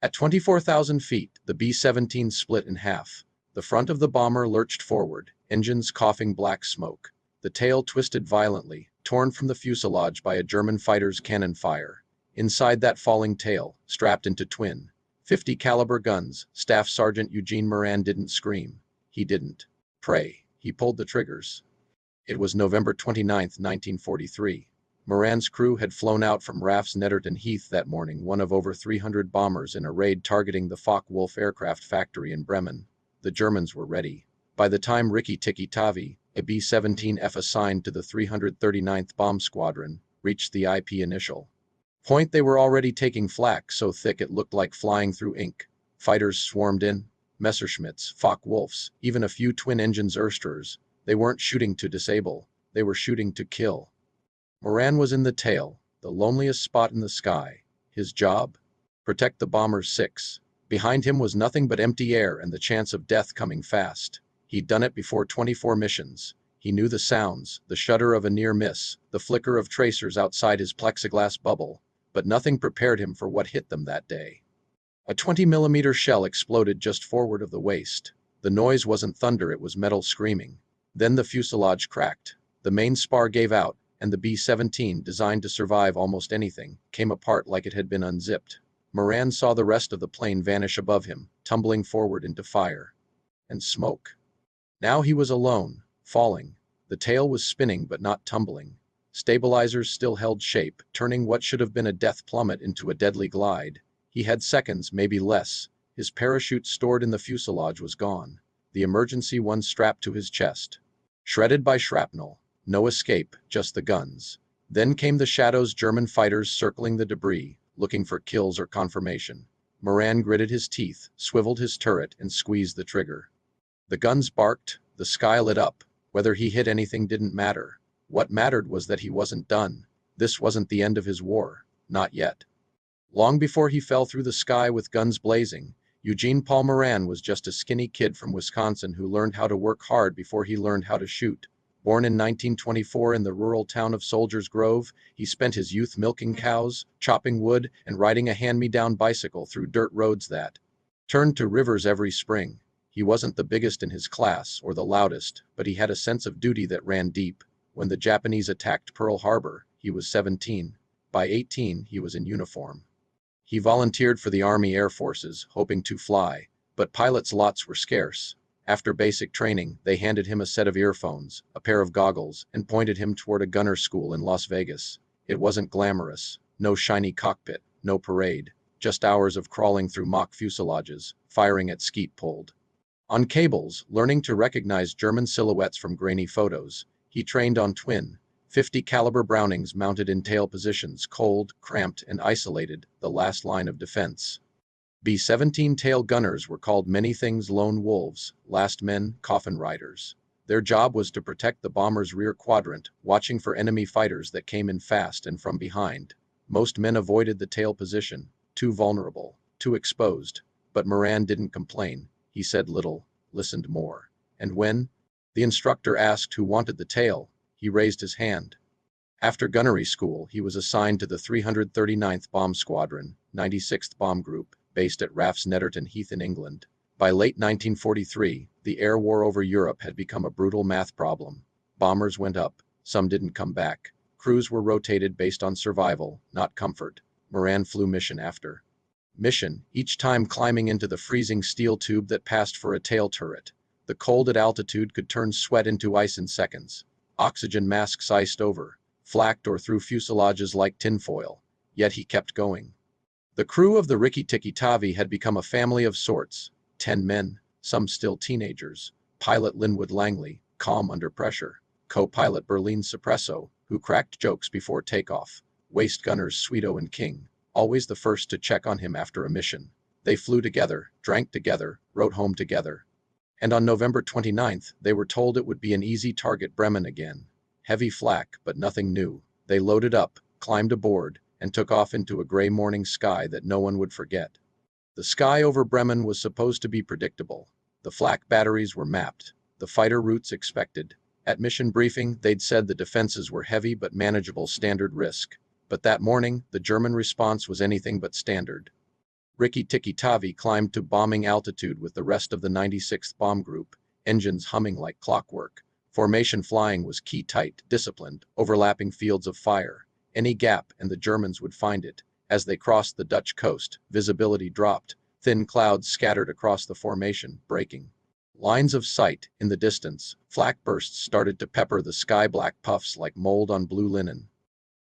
At 24,000 feet, the B-17 split in half. The front of the bomber lurched forward, engines coughing black smoke. The tail twisted violently, torn from the fuselage by a German fighter's cannon fire. Inside that falling tail, strapped into twin .50 caliber guns, Staff Sergeant Eugene Moran didn't scream. He didn't pray. He pulled the triggers. It was November 29, 1943. Moran's crew had flown out from RAF's Netterton Heath that morning, one of over 300 bombers in a raid targeting the Focke-Wulf aircraft factory in Bremen. The Germans were ready. By the time Rikki-Tikki-Tavi, a B-17F assigned to the 339th Bomb Squadron, reached the IP initial point, they were already taking flak so thick it looked like flying through ink. Fighters swarmed in, Messerschmitts, Focke-Wulfs, even a few twin-engines Ersters. They weren't shooting to disable, they were shooting to kill. Moran was in the tail, the loneliest spot in the sky. His job? Protect the bomber's 6. Behind him was nothing but empty air and the chance of death coming fast. He'd done it before 24 missions. He knew the sounds, the shudder of a near miss, the flicker of tracers outside his plexiglass bubble, but nothing prepared him for what hit them that day. A 20mm shell exploded just forward of the waist. The noise wasn't thunder, it was metal screaming. Then the fuselage cracked. The main spar gave out, and the B-17, designed to survive almost anything, came apart like it had been unzipped. Moran saw the rest of the plane vanish above him, tumbling forward into fire and smoke. Now he was alone, falling. The tail was spinning but not tumbling. Stabilizers still held shape, turning what should have been a death plummet into a deadly glide. He had seconds, maybe less. His parachute stored in the fuselage was gone. The emergency one strapped to his chest. Shredded by shrapnel. No escape, just the guns. Then came the shadows, German fighters circling the debris, looking for kills or confirmation. Moran gritted his teeth, swiveled his turret, and squeezed the trigger. The guns barked, the sky lit up. Whether he hit anything didn't matter. What mattered was that he wasn't done. This wasn't the end of his war. Not yet. Long before he fell through the sky with guns blazing, Eugene Paul Moran was just a skinny kid from Wisconsin who learned how to work hard before he learned how to shoot. Born in 1924 in the rural town of Soldiers Grove, he spent his youth milking cows, chopping wood, and riding a hand-me-down bicycle through dirt roads that turned to rivers every spring. He wasn't the biggest in his class or the loudest, but he had a sense of duty that ran deep. When the Japanese attacked Pearl Harbor, he was 17. By 18, he was in uniform. He volunteered for the Army Air Forces, hoping to fly, but pilots' lots were scarce. After basic training, they handed him a set of earphones, a pair of goggles, and pointed him toward a gunner school in Las Vegas. It wasn't glamorous. No shiny cockpit, no parade, just hours of crawling through mock fuselages, firing at skeet pulled. On cables, learning to recognize German silhouettes from grainy photos, he trained on twin .50 caliber Brownings mounted in tail positions, cold, cramped, and isolated, the last line of defense. B-17 tail gunners were called many things: lone wolves, last men, coffin riders. Their job was to protect the bomber's rear quadrant, watching for enemy fighters that came in fast and from behind. Most men avoided the tail position, too vulnerable, too exposed. But Moran didn't complain. He said little, listened more. And when the instructor asked who wanted the tail, he raised his hand. After gunnery school, he was assigned to the 339th Bomb Squadron, 96th Bomb Group, based at RAF's Netterton Heath in England. By late 1943, the air war over Europe had become a brutal math problem. Bombers went up, some didn't come back. Crews were rotated based on survival, not comfort. Moran flew mission after mission, each time climbing into the freezing steel tube that passed for a tail turret. The cold at altitude could turn sweat into ice in seconds. Oxygen masks iced over, flacked or through fuselages like tinfoil. Yet he kept going. The crew of the Rikki-Tikki-Tavi had become a family of sorts. 10 men, some still teenagers. Pilot Linwood Langley, calm under pressure. Co-pilot Berlin Suppresso, who cracked jokes before takeoff. Waist gunners Sweeto and King, always the first to check on him after a mission. They flew together, drank together, wrote home together. And on November 29th, they were told it would be an easy target: Bremen again. Heavy flak, but nothing new. They loaded up, climbed aboard, and took off into a gray morning sky that no one would forget. The sky over Bremen was supposed to be predictable. The flak batteries were mapped, the fighter routes expected. At mission briefing, they'd said the defenses were heavy but manageable, standard risk. But that morning, the German response was anything but standard. Rikki-Tikki-Tavi climbed to bombing altitude with the rest of the 96th Bomb Group, engines humming like clockwork. Formation flying was key-tight, disciplined, overlapping fields of fire. Any gap and the Germans would find it. As they crossed the Dutch coast, visibility dropped. Thin clouds scattered across the formation, breaking lines of sight. In the distance, flak bursts started to pepper the sky, black puffs like mold on blue linen.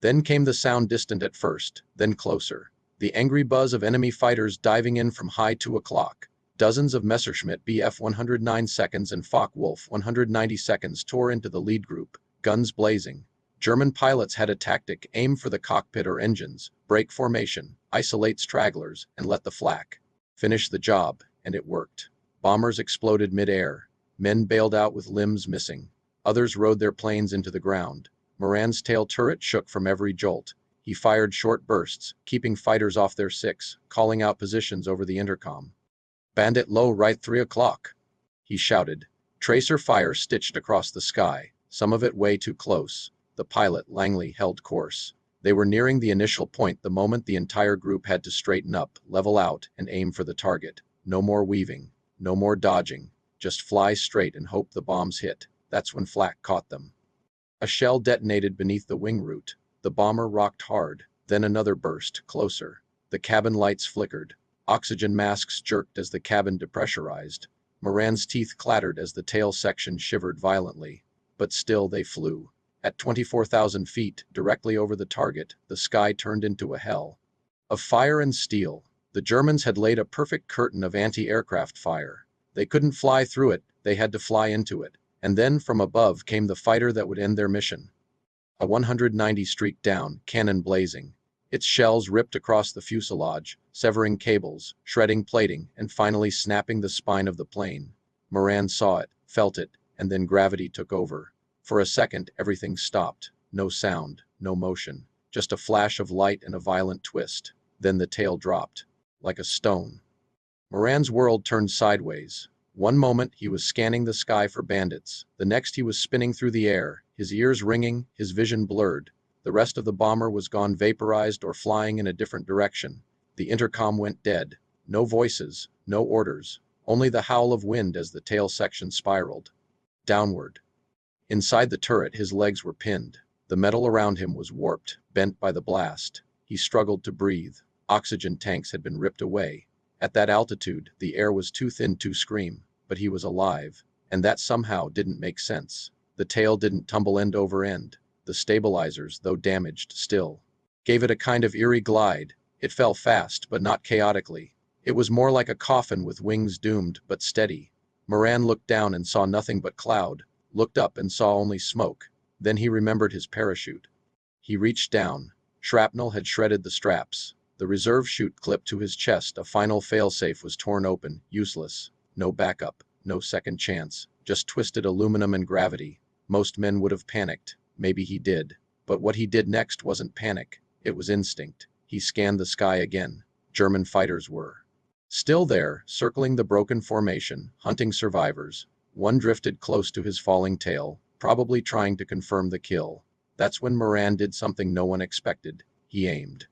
Then came the sound, distant at first, then closer. The angry buzz of enemy fighters diving in from high 2 o'clock. Dozens of Messerschmitt Bf 109 seconds and Focke-Wulf 190 seconds tore into the lead group, guns blazing. German pilots had a tactic: aim for the cockpit or engines, break formation, isolate stragglers, and let the flak finish the job, and it worked. Bombers exploded mid-air. Men bailed out with limbs missing. Others rode their planes into the ground. Moran's tail turret shook from every jolt. He fired short bursts, keeping fighters off their six, calling out positions over the intercom. "Bandit low right 3 o'clock," he shouted. Tracer fire stitched across the sky, some of it way too close. The pilot, Langley, held course. They were nearing the initial point, the moment the entire group had to straighten up, level out, and aim for the target. No more weaving, no more dodging. Just fly straight and hope the bombs hit. That's when flak caught them. A shell detonated beneath the wing root. The bomber rocked hard, then another burst, closer. The cabin lights flickered. Oxygen masks jerked as the cabin depressurized. Moran's teeth clattered as the tail section shivered violently. But still they flew. At 24,000 feet, directly over the target, the sky turned into a hell of fire and steel. The Germans had laid a perfect curtain of anti-aircraft fire. They couldn't fly through it, they had to fly into it. And then from above came the fighter that would end their mission. A 190 streaked down, cannon blazing. Its shells ripped across the fuselage, severing cables, shredding plating, and finally snapping the spine of the plane. Moran saw it, felt it, and then gravity took over. For a second, everything stopped. No sound, no motion. Just a flash of light and a violent twist. Then the tail dropped. Like a stone. Moran's world turned sideways. One moment he was scanning the sky for bandits. The next he was spinning through the air, his ears ringing, his vision blurred. The rest of the bomber was gone, vaporized or flying in a different direction. The intercom went dead. No voices, no orders. Only the howl of wind as the tail section spiraled downward. Inside the turret, his legs were pinned. The metal around him was warped, bent by the blast. He struggled to breathe. Oxygen tanks had been ripped away. At that altitude, the air was too thin to scream, but he was alive. And that somehow didn't make sense. The tail didn't tumble end over end. The stabilizers, though damaged, still gave it a kind of eerie glide. It fell fast, but not chaotically. It was more like a coffin with wings, doomed, but steady. Moran looked down and saw nothing but cloud. Looked up and saw only smoke. Then he remembered his parachute. He reached down. Shrapnel had shredded the straps. The reserve chute clipped to his chest. A final failsafe was torn open, useless. No backup, no second chance, just twisted aluminum and gravity. Most men would have panicked. Maybe he did. But what he did next wasn't panic. It was instinct. He scanned the sky again. German fighters were still there, circling the broken formation, hunting survivors. One drifted close to his falling tail, probably trying to confirm the kill. That's when Moran did something no one expected. He aimed.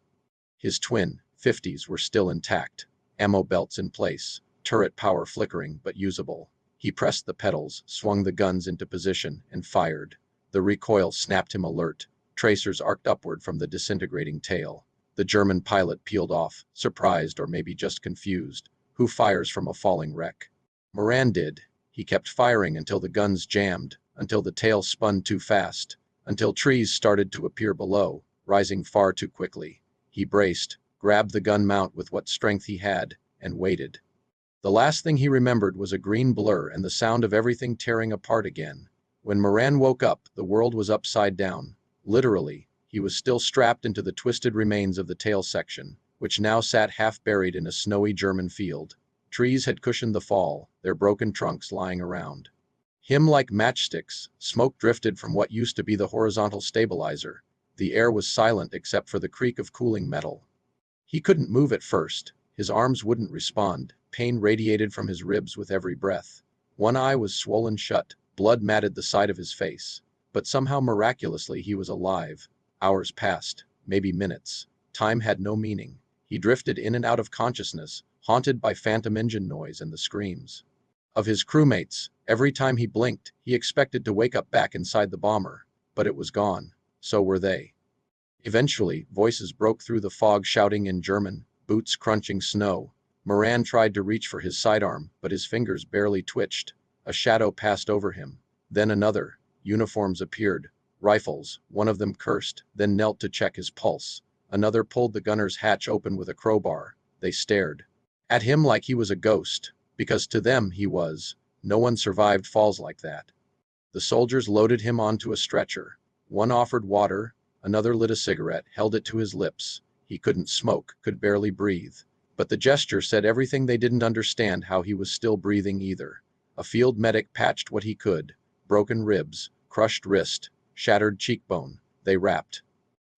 His twin 50s were still intact, ammo belts in place, turret power flickering but usable. He pressed the pedals, swung the guns into position, and fired. The recoil snapped him alert. Tracers arced upward from the disintegrating tail. The German pilot peeled off, surprised or maybe just confused. Who fires from a falling wreck? Moran did. He kept firing until the guns jammed, until the tail spun too fast, until trees started to appear below, rising far too quickly. He braced, grabbed the gun mount with what strength he had, and waited. The last thing he remembered was a green blur and the sound of everything tearing apart again. When Moran woke up, the world was upside down. Literally, he was still strapped into the twisted remains of the tail section, which now sat half buried in a snowy German field. Trees had cushioned the fall, their broken trunks lying around him like matchsticks. Smoke drifted from what used to be the horizontal stabilizer. The air was silent except for the creak of cooling metal. He couldn't move at first. His arms wouldn't respond. Pain radiated from his ribs with every breath. One eye was swollen shut. Blood matted the side of his face. But somehow miraculously he was alive. Hours passed, maybe minutes. Time had no meaning. He drifted in and out of consciousness, haunted by phantom engine noise and the screams of his crewmates. Every time he blinked, he expected to wake up back inside the bomber, but it was gone. So were they. Eventually, voices broke through the fog shouting in German, boots crunching snow. Moran tried to reach for his sidearm, but his fingers barely twitched. A shadow passed over him. Then another. Uniforms appeared. Rifles. One of them cursed, then knelt to check his pulse. Another pulled the gunner's hatch open with a crowbar. They stared at him like he was a ghost, because to them he was. No one survived falls like that. The soldiers loaded him onto a stretcher. One offered water, another lit a cigarette, held it to his lips. He couldn't smoke, could barely breathe. But the gesture said everything. They didn't understand how he was still breathing either. A field medic patched what he could. Broken ribs, crushed wrist, shattered cheekbone. They wrapped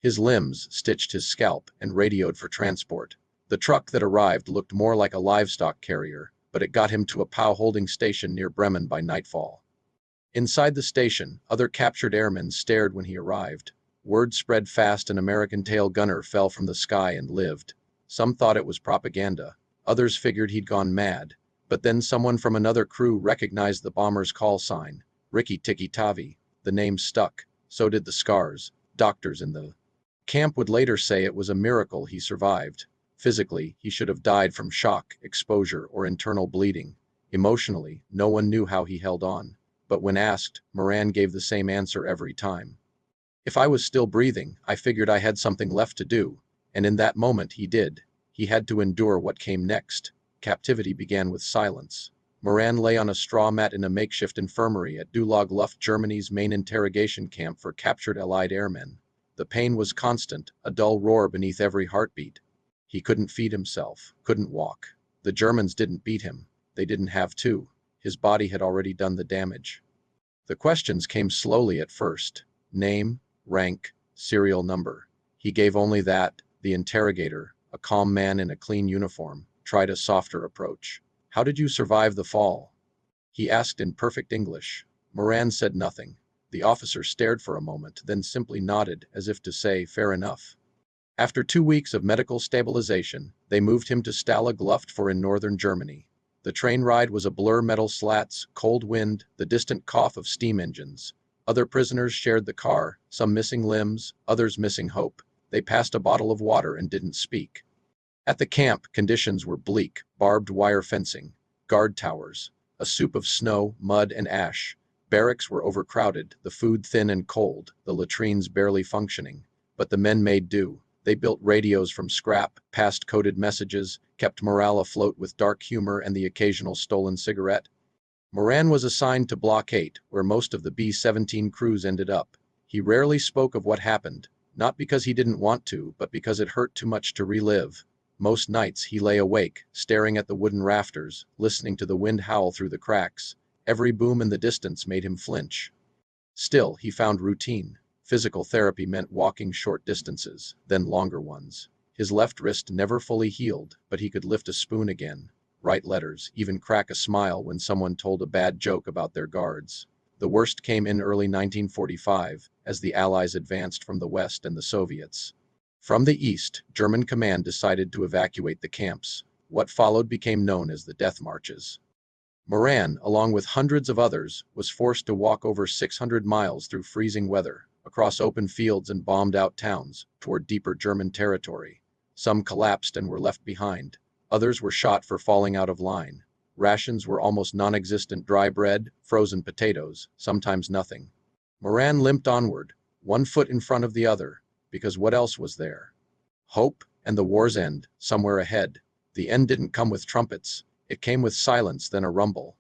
his limbs, stitched his scalp, and radioed for transport. The truck that arrived looked more like a livestock carrier, but it got him to a POW holding station near Bremen by nightfall. Inside the station, other captured airmen stared when he arrived. Word spread fast. An American tail gunner fell from the sky and lived. Some thought it was propaganda. Others figured he'd gone mad. But then someone from another crew recognized the bomber's call sign. Ricky Tiki Tavi. The name stuck. So did the scars. Doctors in the camp would later say it was a miracle he survived. Physically, he should have died from shock, exposure, or internal bleeding. Emotionally, no one knew how he held on. But when asked, Moran gave the same answer every time. If I was still breathing, I figured I had something left to do. And in that moment he did. He had to endure what came next. Captivity began with silence. Moran lay on a straw mat in a makeshift infirmary at Dulag Luft, Germany's main interrogation camp for captured Allied airmen. The pain was constant, a dull roar beneath every heartbeat. He couldn't feed himself, couldn't walk. The Germans didn't beat him. They didn't have to. His body had already done the damage. The questions came slowly at first. Name, rank, serial number. He gave only that. The interrogator, a calm man in a clean uniform, tried a softer approach. How did you survive the fall? He asked in perfect English. Moran said nothing. The officer stared for a moment, then simply nodded, as if to say, fair enough. After 2 weeks of medical stabilization, they moved him to Stalag Luft for in northern Germany. The train ride was a blur. Metal slats, cold wind, the distant cough of steam engines. Other prisoners shared the car, some missing limbs, others missing hope. They passed a bottle of water and didn't speak. At the camp, conditions were bleak. Barbed wire fencing, guard towers, a soup of snow, mud, and ash. Barracks were overcrowded, the food thin and cold, the latrines barely functioning. But the men made do. They built radios from scrap, passed coded messages, kept morale afloat with dark humor and the occasional stolen cigarette. Moran was assigned to Block 8, where most of the B-17 crews ended up. He rarely spoke of what happened, not because he didn't want to, but because it hurt too much to relive. Most nights he lay awake, staring at the wooden rafters, listening to the wind howl through the cracks. Every boom in the distance made him flinch. Still, he found routine. Physical therapy meant walking short distances, then longer ones. His left wrist never fully healed, but he could lift a spoon again, write letters, even crack a smile when someone told a bad joke about their guards. The worst came in early 1945, as the Allies advanced from the West and the Soviets. From the East, German command decided to evacuate the camps. What followed became known as the Death Marches. Moran, along with hundreds of others, was forced to walk over 600 miles through freezing weather, across open fields and bombed-out towns, toward deeper German territory. Some collapsed and were left behind. Others were shot for falling out of line. Rations were almost non-existent: dry bread, frozen potatoes, sometimes nothing. Moran limped onward, one foot in front of the other, because what else was there? Hope and the war's end, somewhere ahead. The end didn't come with trumpets. It came with silence, then a rumble.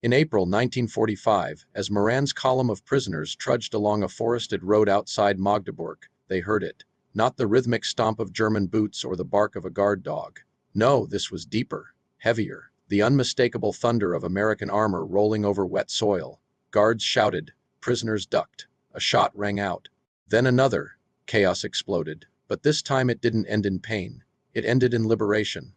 In April 1945, as Moran's column of prisoners trudged along a forested road outside Magdeburg, they heard it. Not the rhythmic stomp of German boots or the bark of a guard dog. No, this was deeper, heavier. The unmistakable thunder of American armor rolling over wet soil. Guards shouted. Prisoners ducked. A shot rang out. Then another. Chaos exploded. But this time it didn't end in pain. It ended in liberation.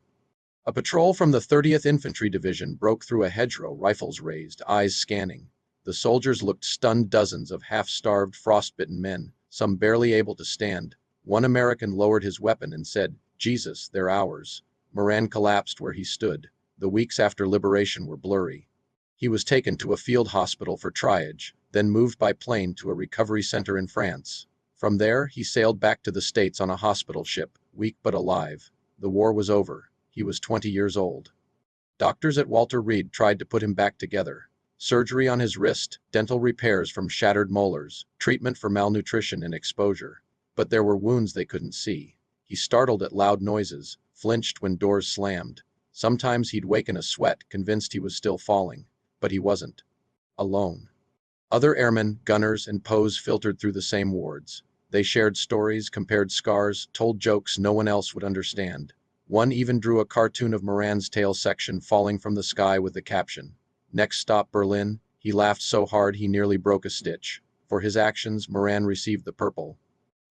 A patrol from the 30th Infantry Division broke through a hedgerow, rifles raised, eyes scanning. The soldiers looked stunned. Dozens of half-starved, frostbitten men, some barely able to stand. One American lowered his weapon and said, Jesus, they're ours. Moran collapsed where he stood. The weeks after liberation were blurry. He was taken to a field hospital for triage, then moved by plane to a recovery center in France. From there, he sailed back to the States on a hospital ship, weak but alive. The war was over. He was 20 years old. Doctors at Walter Reed tried to put him back together. Surgery on his wrist, dental repairs from shattered molars, treatment for malnutrition and exposure. But there were wounds they couldn't see. He startled at loud noises, flinched when doors slammed. Sometimes he'd wake in a sweat, convinced he was still falling. But he wasn't. Alone. Other airmen, gunners, and POWs filtered through the same wards. They shared stories, compared scars, told jokes no one else would understand. One even drew a cartoon of Moran's tail section falling from the sky with the caption, "Next stop Berlin." He laughed so hard he nearly broke a stitch. For his actions, Moran received the Purple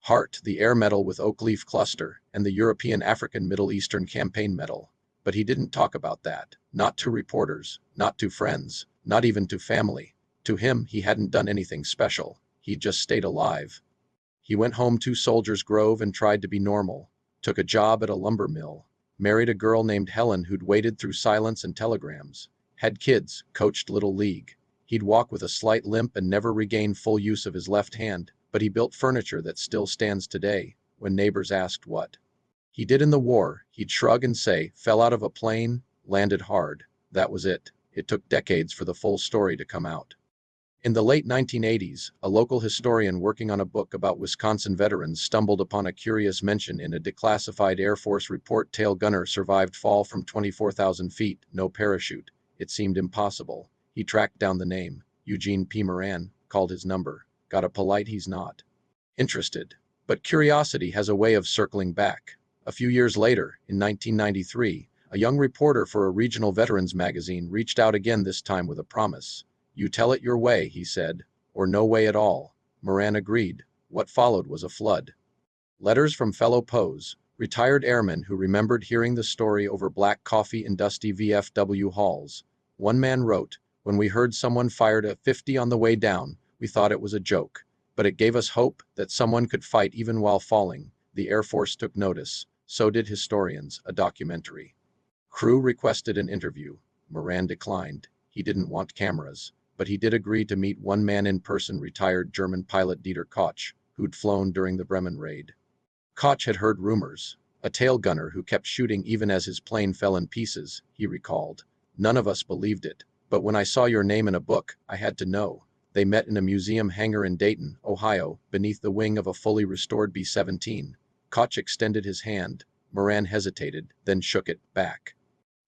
Heart, the Air Medal with Oak Leaf Cluster, and the European African Middle Eastern Campaign Medal. But he didn't talk about that. Not to reporters, not to friends, not even to family. To him, he hadn't done anything special. He'd just stayed alive. He went home to Soldiers Grove and tried to be normal. Took a job at a lumber mill. Married a girl named Helen who'd waded through silence and telegrams. Had kids, coached Little League. He'd walk with a slight limp and never regain full use of his left hand, but he built furniture that still stands today. When neighbors asked what he did in the war, he'd shrug and say, "Fell out of a plane, landed hard." That was it. It took decades for the full story to come out. In the late 1980s, a local historian working on a book about Wisconsin veterans stumbled upon a curious mention in a declassified Air Force report: tail gunner survived fall from 24,000 feet, no parachute. It seemed impossible. He tracked down the name. Eugene P. Moran, called his number. Got a polite "he's not interested." But curiosity has a way of circling back. A few years later, in 1993, a young reporter for a regional veterans magazine reached out again, this time with a promise. "You tell it your way," he said, "or no way at all." Moran agreed. What followed was a flood. Letters from fellow POWs, retired airmen who remembered hearing the story over black coffee in dusty VFW halls. One man wrote, "When we heard someone fired a 50 on the way down, we thought it was a joke. But it gave us hope that someone could fight even while falling. The Air Force took notice. So did historians, a documentary." Crew requested an interview. Moran declined. He didn't want cameras. But he did agree to meet one man in person: retired German pilot Dieter Koch, who'd flown during the Bremen raid. Koch had heard rumors. A tail gunner who kept shooting even as his plane fell in pieces, he recalled. "None of us believed it. But when I saw your name in a book, I had to know." They met in a museum hangar in Dayton, Ohio, beneath the wing of a fully restored B-17. Koch extended his hand. Moran hesitated, then shook it back.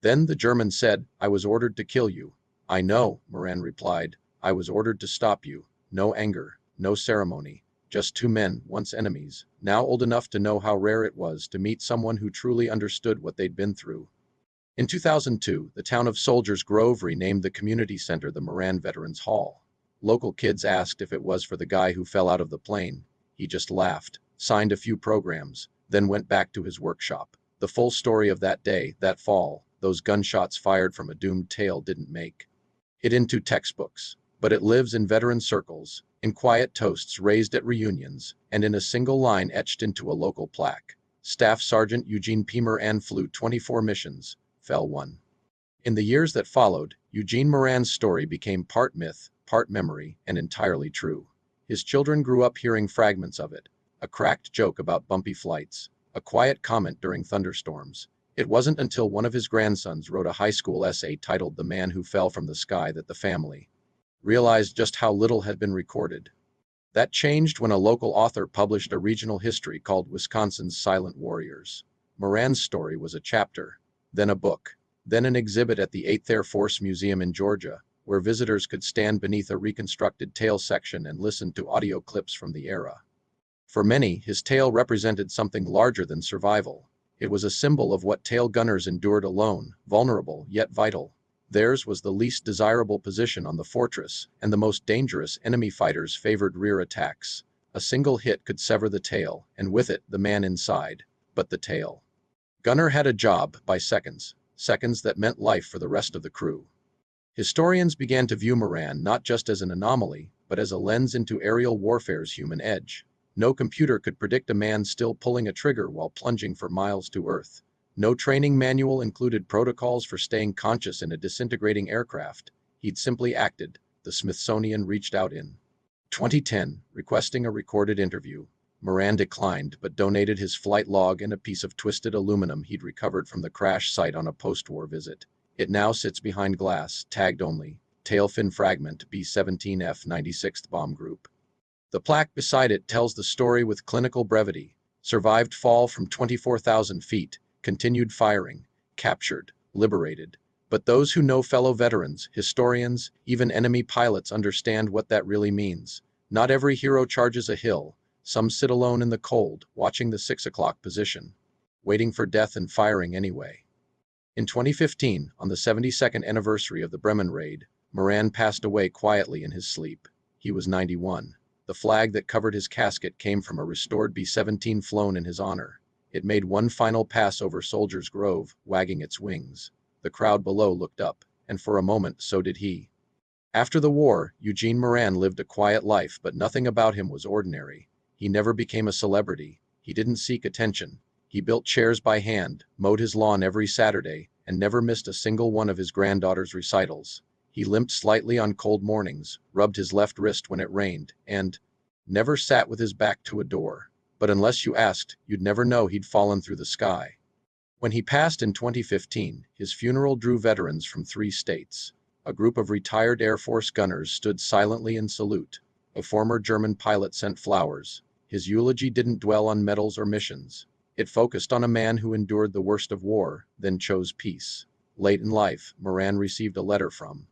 Then the German said, "I was ordered to kill you." "I know," Moran replied. "I was ordered to stop you." No anger, no ceremony. Just two men, once enemies, now old enough to know how rare it was to meet someone who truly understood what they'd been through. In 2002, the town of Soldiers Grove renamed the community center the Moran Veterans Hall. Local kids asked if it was for the guy who fell out of the plane. He just laughed, signed a few programs, then went back to his workshop. The full story of that day, that fall, those gunshots fired from a doomed tail didn't make it into textbooks, but it lives in veteran circles, in quiet toasts raised at reunions, and in a single line etched into a local plaque. Staff Sergeant Eugene P. Moran flew 24 missions, fell 1. In the years that followed, Eugene Moran's story became part myth, part memory, and entirely true. His children grew up hearing fragments of it: a cracked joke about bumpy flights, a quiet comment during thunderstorms. It wasn't until one of his grandsons wrote a high school essay titled "The Man Who Fell from the Sky" that the family realized just how little had been recorded. That changed when a local author published a regional history called Wisconsin's Silent Warriors. Moran's story was a chapter, then a book, then an exhibit at the 8th Air Force Museum in Georgia, where visitors could stand beneath a reconstructed tail section and listen to audio clips from the era. For many, his tail represented something larger than survival. It was a symbol of what tail gunners endured alone, vulnerable yet vital. Theirs was the least desirable position on the fortress, and the most dangerous. Enemy fighters favored rear attacks. A single hit could sever the tail, and with it, the man inside. But the tail gunner had a job by seconds, seconds that meant life for the rest of the crew. Historians began to view Moran not just as an anomaly, but as a lens into aerial warfare's human edge. No computer could predict a man still pulling a trigger while plunging for miles to Earth. No training manual included protocols for staying conscious in a disintegrating aircraft. He'd simply acted. The Smithsonian reached out in 2010, requesting a recorded interview. Moran declined, but donated his flight log and a piece of twisted aluminum he'd recovered from the crash site on a post-war visit. It now sits behind glass, tagged only, tail fin fragment B-17F 96th Bomb Group. The plaque beside it tells the story with clinical brevity. Survived fall from 24,000 feet, continued firing, captured, liberated. But those who know fellow veterans, historians, even enemy pilots understand what that really means. Not every hero charges a hill. Some sit alone in the cold, watching the 6 o'clock position, waiting for death and firing anyway. In 2015, on the 72nd anniversary of the Bremen raid, Moran passed away quietly in his sleep. He was 91. The flag that covered his casket came from a restored B-17 flown in his honor. It made one final pass over Soldiers' Grove, wagging its wings. The crowd below looked up, and for a moment so did he. After the war, Eugene Moran lived a quiet life, but nothing about him was ordinary. He never became a celebrity. He didn't seek attention. He built chairs by hand, mowed his lawn every Saturday, and never missed a single one of his granddaughter's recitals. He limped slightly on cold mornings, rubbed his left wrist when it rained, and never sat with his back to a door. But unless you asked, you'd never know he'd fallen through the sky. When he passed in 2015, his funeral drew veterans from 3 states. A group of retired Air Force gunners stood silently in salute. A former German pilot sent flowers. His eulogy didn't dwell on medals or missions. It focused on a man who endured the worst of war, then chose peace. Late in life, Moran received a letter from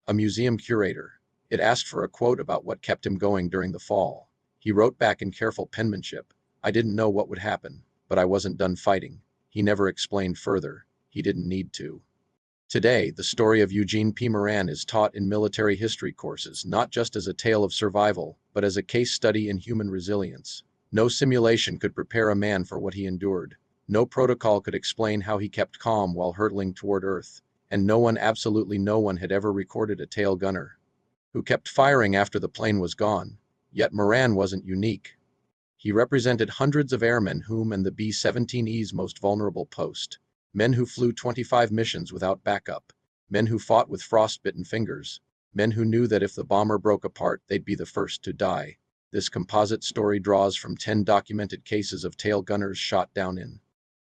a museum curator. It asked for a quote about what kept him going during the fall. He wrote back in careful penmanship, "I didn't know what would happen, but I wasn't done fighting." He never explained further. He didn't need to. Today, the story of Eugene P. Moran is taught in military history courses not just as a tale of survival, but as a case study in human resilience. No simulation could prepare a man for what he endured. No protocol could explain how he kept calm while hurtling toward Earth. And no one, absolutely no one, had ever recorded a tail gunner who kept firing after the plane was gone. Yet Moran wasn't unique. He represented hundreds of airmen whom and the B-17E's most vulnerable post. Men who flew 25 missions without backup. Men who fought with frostbitten fingers. Men who knew that if the bomber broke apart, they'd be the first to die. This composite story draws from 10 documented cases of tail gunners shot down in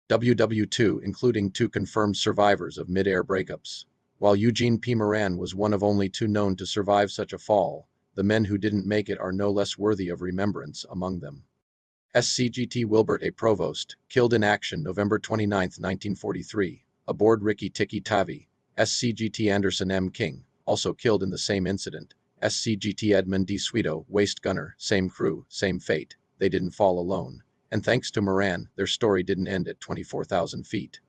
WW2, including 2 confirmed survivors of mid-air breakups. While Eugene P. Moran was one of only 2 known to survive such a fall, the men who didn't make it are no less worthy of remembrance. Among them, SCGT Wilbert A. Provost, killed in action November 29, 1943, aboard Ricky Tikki Tavi. SCGT Anderson M. King, also killed in the same incident. SCGT Edmund D. Sweeto, waist gunner, same crew, same fate. They didn't fall alone. And thanks to Moran, their story didn't end at 24,000 feet.